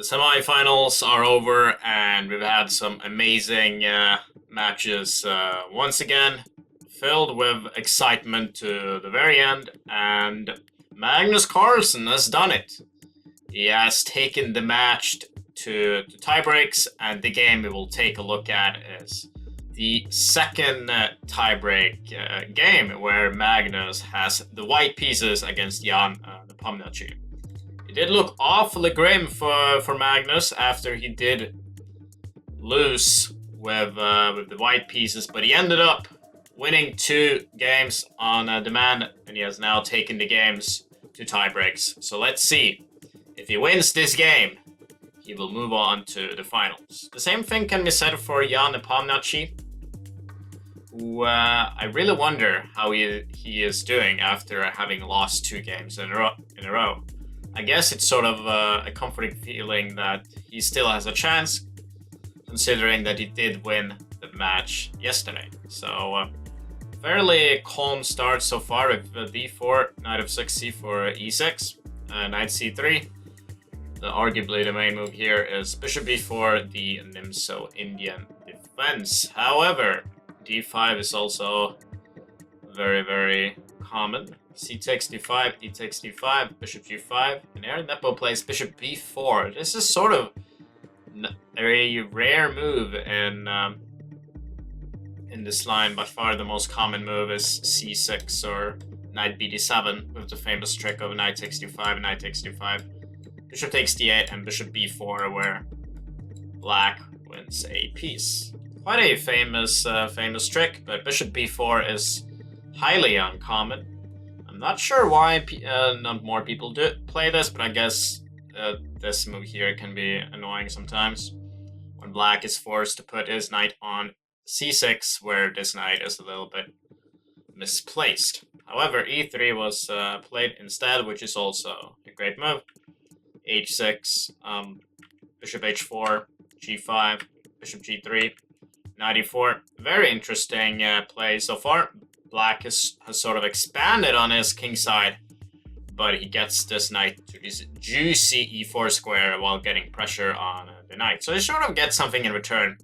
The semifinals are over, and we've had some amazing matches once again, filled with excitement to the very end. And Magnus Carlsen has done it. He has taken the match to tiebreaks, and the game we will take a look at is the second tiebreak game where Magnus has the white pieces against Jan Nepomniachtchi. It did look awfully grim for Magnus after he did lose with the white pieces, but he ended up winning 2 games on demand, and he has now taken the games to tiebreaks. So let's see. If he wins this game, he will move on to the finals. The same thing can be said for Jan Nepomniachtchi, who I really wonder how he is doing after having lost 2 games in a row. I guess it's sort of a comforting feeling that he still has a chance, considering that he did win the match yesterday. So, fairly calm start so far with d4, knight of 6, c4, e6, knight c3. Arguably the main move here is bishop b4, the Nimso Indian defense. However, d5 is also very, very common. C takes d5, e takes d5, bishop g5, and here Nepo plays bishop b4. This is sort of a rare move in this line. By far the most common move is c6 or knight bd7 with the famous trick of knight takes d5, knight takes d5, bishop takes d8, and bishop b4 where black wins a piece. Quite a famous trick, but bishop b4 is highly uncommon. I'm not sure why not more people do play this, but I guess this move here can be annoying sometimes when black is forced to put his knight on c6, where this knight is a little bit misplaced. However, e3 was played instead, which is also a great move. h6, bishop h4, g5, bishop g3, knight e4. Very interesting play so far. Black has sort of expanded on his king side, but he gets this knight to his juicy e4 square while getting pressure on the knight. So he sort of gets something in return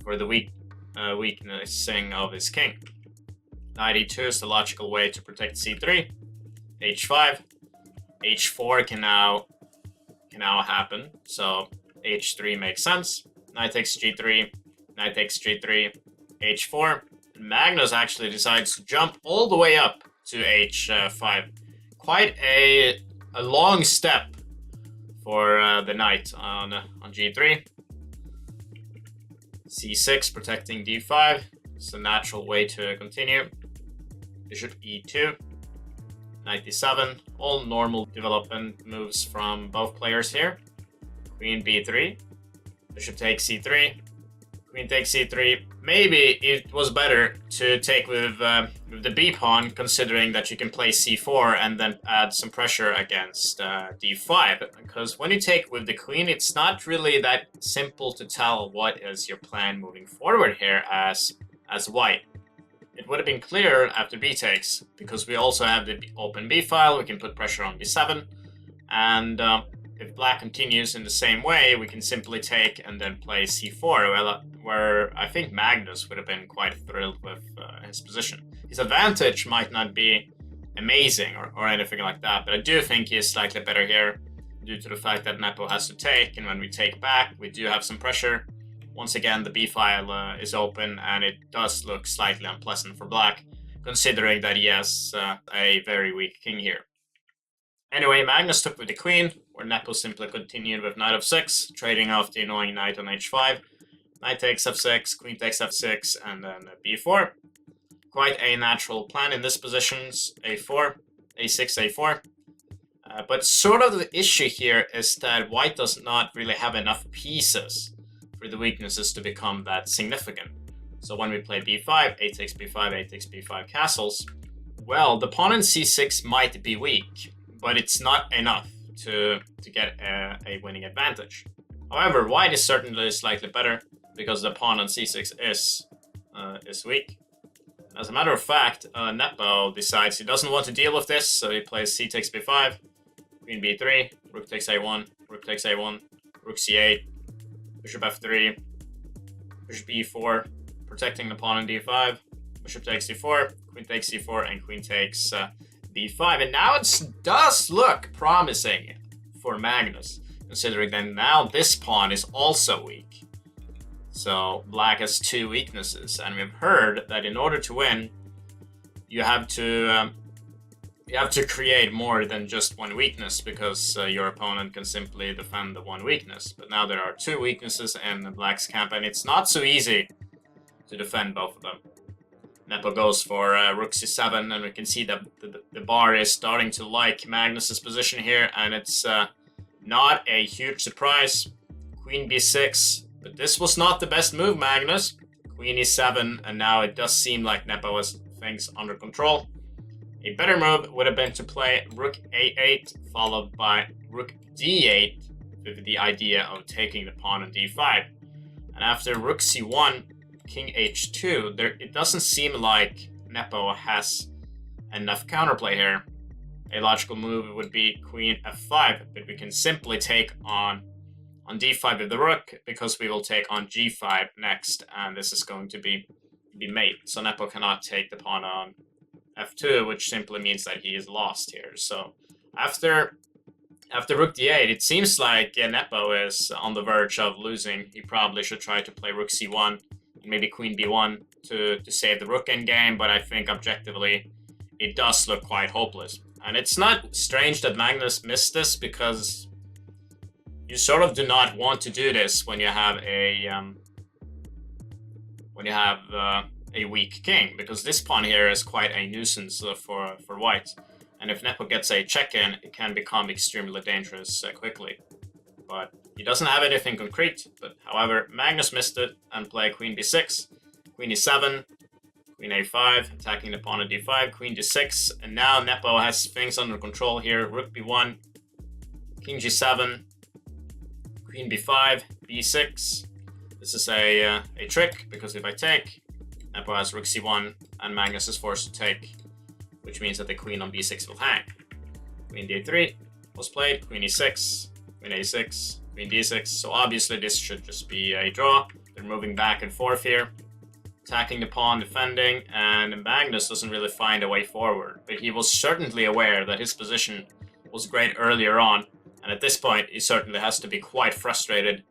for the weaknessing of his king. Knight e2 is the logical way to protect c3. h5, h4 can now happen. So h3 makes sense. Knight takes g3, knight takes g3, h4. Magnus actually decides to jump all the way up to h5. Quite a long step for the knight on g3. c6 protecting d5. It's a natural way to continue. Bishop e2. Knight d7. All normal development moves from both players here. Queen b3. Bishop takes c3. Queen takes c3. Maybe it was better to take with the b pawn, considering that you can play c4 and then add some pressure against d5. Because when you take with the queen, it's not really that simple to tell what is your plan moving forward here as white. It would have been clearer after b takes, because we also have the open b file. We can put pressure on b7, and if black continues in the same way, we can simply take and then play c4, where I think Magnus would have been quite thrilled with his position. His advantage might not be amazing or anything like that, but I do think he is slightly better here due to the fact that Nepo has to take, and when we take back, we do have some pressure. Once again, the b file is open, and it does look slightly unpleasant for black, considering that he has a very weak king here. Anyway, Magnus took with the queen, where Nepo simply continued with knight of 6, trading off the annoying knight on h5. Knight takes f6, queen takes f6, and then b4. Quite a natural plan in this positions, a4, a6, a4. But sort of the issue here is that white does not really have enough pieces for the weaknesses to become that significant. So when we play b5, a takes b5, a takes b5 castles, well, the pawn in c6 might be weak, but it's not enough to get a winning advantage. However, white is certainly slightly better because the pawn on c6 is weak. As a matter of fact, Nepo decides he doesn't want to deal with this, so he plays c takes b5, queen b3, rook takes a1, rook takes a1, rook c8, bishop f3, bishop e4, protecting the pawn on d5, bishop takes c4, queen takes c4, and queen takes b5. And now it does look promising for Magnus, considering that now this pawn is also weak. So black has two weaknesses, and we've heard that in order to win, you have to create more than just one weakness, because your opponent can simply defend the one weakness. But now there are two weaknesses in black's camp, and it's not so easy to defend both of them. Nepo goes for rook c7, and we can see that the bar is starting to like Magnus's position here, and it's not a huge surprise. Queen b6, but this was not the best move, Magnus. Queen e7, and now it does seem like Nepo has things under control. A better move would have been to play rook a8 followed by rook d8 with the idea of taking the pawn on d5. And after rook c1, king h2, it doesn't seem like Nepo has enough counterplay here. A logical move would be queen f5, but we can simply take on d5 with the rook, because we will take on g5 next, and this is going to be mate. So Nepo cannot take the pawn on f2, which simply means that he is lost here. So after rook d8, it seems like Nepo is on the verge of losing. He probably should try to play rook c1 and maybe queen b1 to save the rook endgame, but I think objectively it does look quite hopeless. And it's not strange that Magnus missed this, because you sort of do not want to do this when you have a weak king, because this pawn here is quite a nuisance for white. And if Nepo gets a check-in, it can become extremely dangerous quickly. But he doesn't have anything concrete. But however, Magnus missed it and played queen b6, queen e7, queen a5, attacking the pawn on d5, queen d6, and now Nepo has things under control here. Rook b1, king g7, queen b5, b6. This is a trick, because if I take, Nepo has rook c1, and Magnus is forced to take, which means that the queen on b6 will hang. Queen d3 was played, queen e6, queen a6, queen d6. So obviously this should just be a draw. They're moving back and forth here, attacking the pawn, defending, and Magnus doesn't really find a way forward. But he was certainly aware that his position was great earlier on, and at this point he certainly has to be quite frustrated,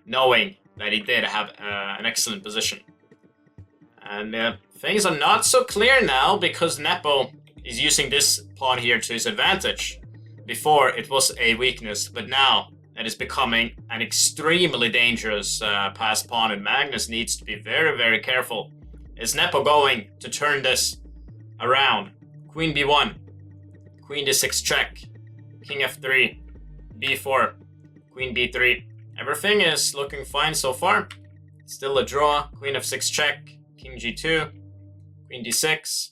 knowing that he did have an excellent position. And things are not so clear now, because Nepo is using this pawn here to his advantage. Before it was a weakness, but now it is becoming an extremely dangerous passed pawn, and Magnus needs to be very, very careful. Is Nepo going to turn this around? Queen b1, queen d6 check, king f3, b4, queen b3. Everything is looking fine so far. Still a draw. Queen f6 check, king g2, queen d6,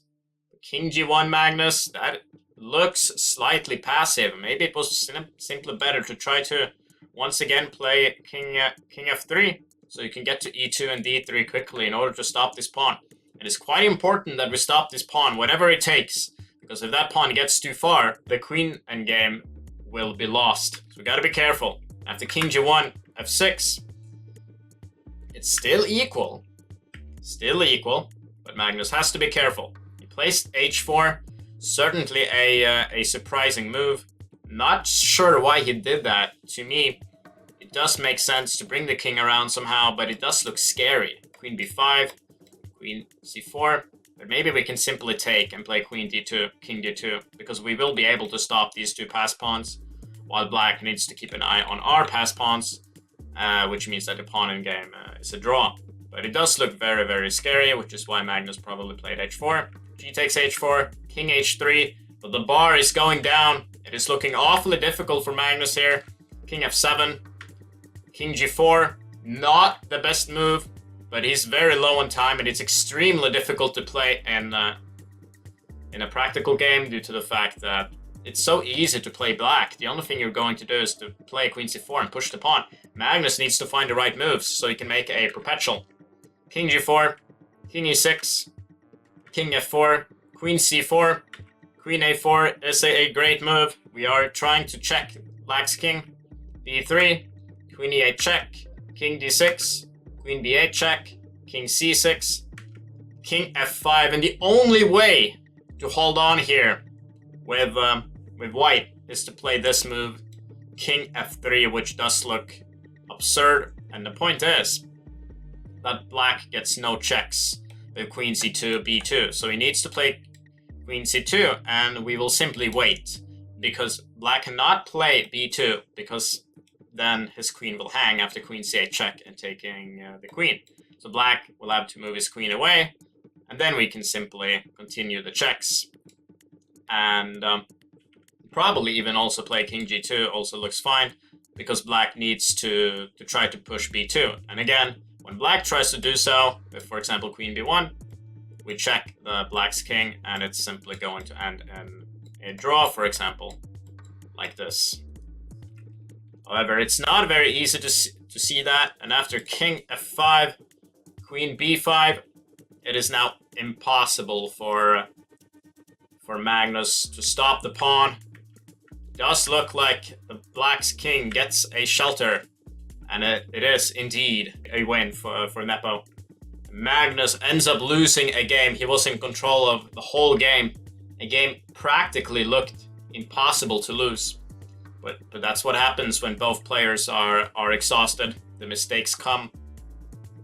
king g1. Magnus, that looks slightly passive. Maybe it was simply better to try to once again play king f3, so you can get to e2 and d3 quickly in order to stop this pawn. It is quite important that we stop this pawn, whatever it takes, because if that pawn gets too far, the queen endgame will be lost. So we gotta be careful. After king g1, f6, it's still equal, but Magnus has to be careful. He placed h4, certainly a surprising move. Not sure why he did that. To me, it does make sense to bring the king around somehow, but it does look scary. Queen b5, queen c4, but maybe we can simply take and play queen d2, king d2, because we will be able to stop these two pass pawns, while black needs to keep an eye on our pass pawns, which means that the pawn in game is a draw. But it does look very, very scary, which is why Magnus probably played h4. G takes h4, king h3, but the bar is going down. It is looking awfully difficult for Magnus here. King f7, king g4, not the best move, but he's very low on time, and it's extremely difficult to play in a practical game due to the fact that it's so easy to play black. The only thing you're going to do is to play queen c4 and push the pawn. Magnus needs to find the right moves so he can make a perpetual. King g4, king e6, king f4, queen c4, queen a4 is a great move. We are trying to check black's king. b3, queen e8 check, king d6, queen b8 check, king c6, king f5, and the only way to hold on here with white is to play this move, king f3, which does look absurd. And the point is that black gets no checks with queen c2, b2, so he needs to play queen c2, and we will simply wait, because black cannot play b2, because then his queen will hang after queen c8 check and taking the queen. So black will have to move his queen away, and then we can simply continue the checks. And probably even also play king g2 also looks fine, because black needs to try to push b2. And again, when black tries to do so, with, for example, queen b1, we check the black's king, and it's simply going to end in a draw, for example, like this. However, it's not very easy to see that, and after king f5, queen b5, it is now impossible for Magnus to stop the pawn. It does look like the black's king gets a shelter, and it is indeed a win for Nepo. Magnus ends up losing a game. He was in control of the whole game. A game practically looked impossible to lose. But that's what happens when both players are exhausted. The mistakes come.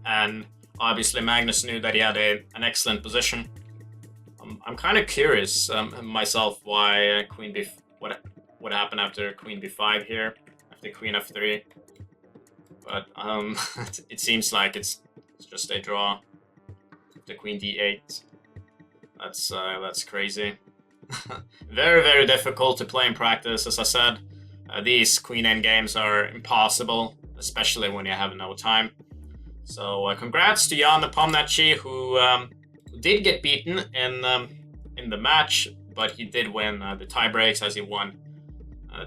And obviously Magnus knew that he had an excellent position. I'm kind of curious myself why queen b... What happened after queen b5 here? After queen f3. But it seems like it's just a draw. The queen d8. That's crazy. Very, very difficult to play in practice, as I said. These queen end games are impossible, especially when you have no time. So congrats to Jan Nepomniachtchi, who did get beaten in the match, but he did win the tiebreaks as he won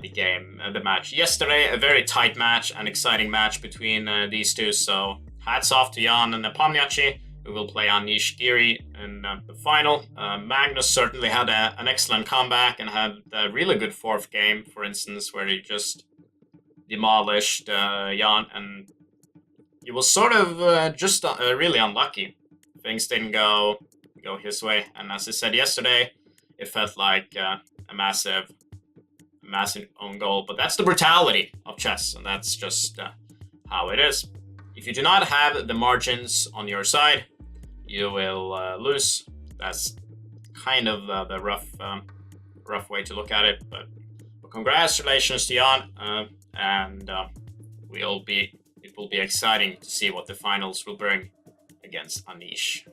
the match yesterday. A very tight match, an exciting match between these two. So hats off to Jan Nepomniachtchi, who will play Anish Giri in the final. Magnus certainly had an excellent comeback and had a really good fourth game, for instance, where he just demolished Jan, and he was sort of just really unlucky. Things didn't go his way, and as I said yesterday, it felt like a massive own goal. But that's the brutality of chess, and that's just how it is. If you do not have the margins on your side, you will lose. That's kind of the rough way to look at it. But congratulations to Jan, and it will be exciting to see what the finals will bring against Anish.